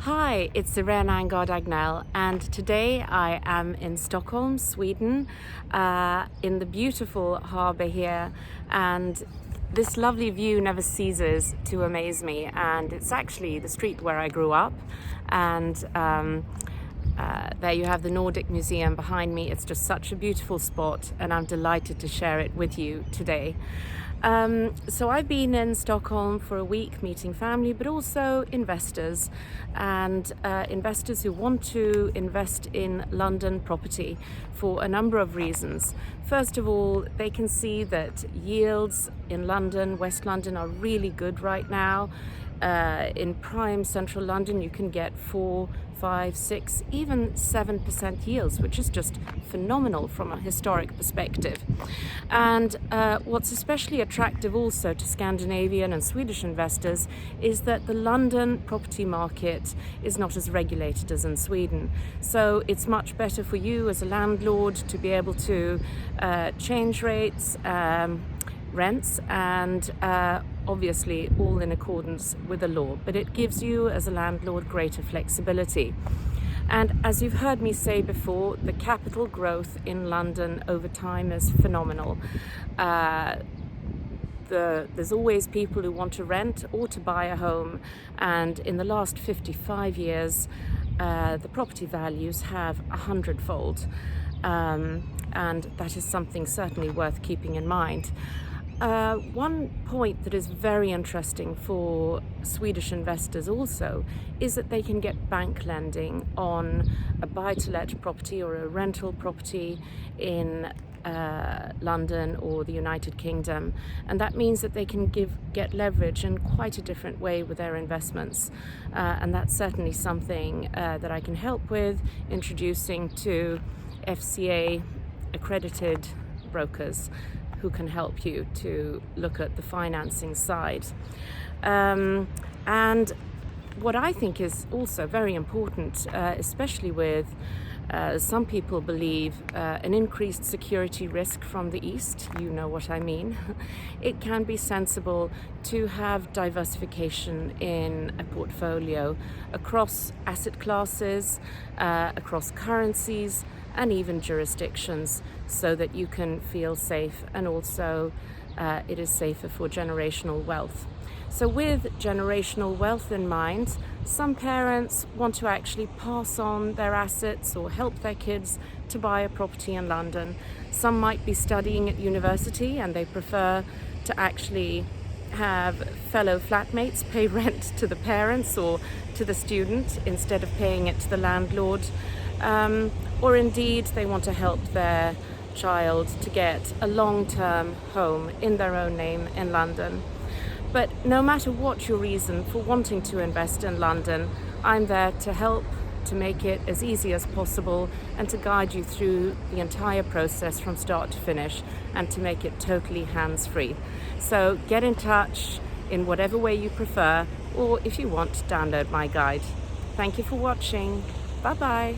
Hi, it's Irene Angard Agnell, and today I am in Stockholm, Sweden, in the beautiful harbour here, and this lovely view never ceases to amaze me. And it's actually the street where I grew up, and there you have the Nordic Museum behind me. It's just such a beautiful spot, and I'm delighted to share it with you today. So I've been in Stockholm for a week meeting family, but also investors and investors who want to invest in London property for a number of reasons. First of all, they can see that yields in London, West London, are really good right now. In prime central London, you can get 4, 5, 6, even 7% yields, which is just phenomenal from a historic perspective. And what's especially attractive also to Scandinavian and Swedish investors is that the London property market is not as regulated as in Sweden. So it's much better for you as a landlord to be able to change rates, rents, and obviously all in accordance with the law, but it gives you as a landlord greater flexibility. And as you've heard me say before, the capital growth in London over time is phenomenal. There's always people who want to rent or to buy a home, and in the last 55 years the property values have 100-fold, and that is something certainly worth keeping in mind. One point that is very interesting for Swedish investors also is that they can get bank lending on a buy-to-let property or a rental property in London or the United Kingdom, and that means that they can get leverage in quite a different way with their investments, and that's certainly something that I can help with, introducing to FCA accredited brokers who can help you to look at the financing side. And what I think is also very important, especially with some people believe an increased security risk from the east, you know what I mean, it can be sensible to have diversification in a portfolio across asset classes, across currencies, and even jurisdictions, so that you can feel safe, and also it is safer for generational wealth. So with generational wealth in mind, some parents want to actually pass on their assets or help their kids to buy a property in London. Some might be studying at university and they prefer to actually have fellow flatmates pay rent to the parents or to the student instead of paying it to the landlord. Or indeed they want to help their child to get a long-term home in their own name in London. But no matter what your reason for wanting to invest in London, I'm there to help, to make it as easy as possible, and to guide you through the entire process from start to finish, and to make it totally hands-free. So get in touch in whatever way you prefer, or if you want, download my guide. Thank you for watching. Bye-bye.